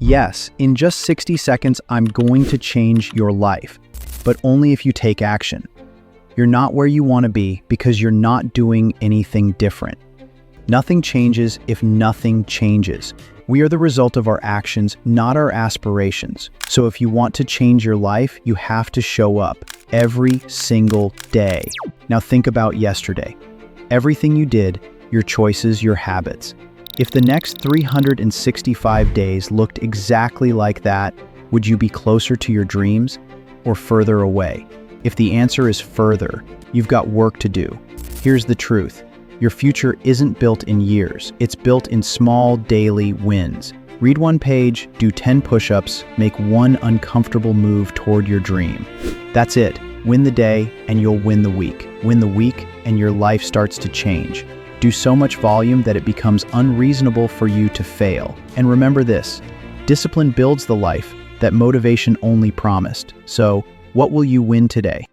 Yes, in just 60 seconds, I'm going to change your life, but only if you take action. You're not where you want to be because you're not doing anything different. Nothing changes if nothing changes. We are the result of our actions, not our aspirations. So if you want to change your life, you have to show up every single day. Now think about yesterday. Everything you did, your choices, your habits. If the next 365 days looked exactly like that, would you be closer to your dreams or further away? If the answer is further, you've got work to do. Here's the truth. Your future isn't built in years. It's built in small daily wins. Read one page, do 10 push-ups, make one uncomfortable move toward your dream. That's it. Win the day and you'll win the week. Win the week and your life starts to change. Do so much volume that it becomes unreasonable for you to fail. And remember this, discipline builds the life that motivation only promised. So, what will you win today?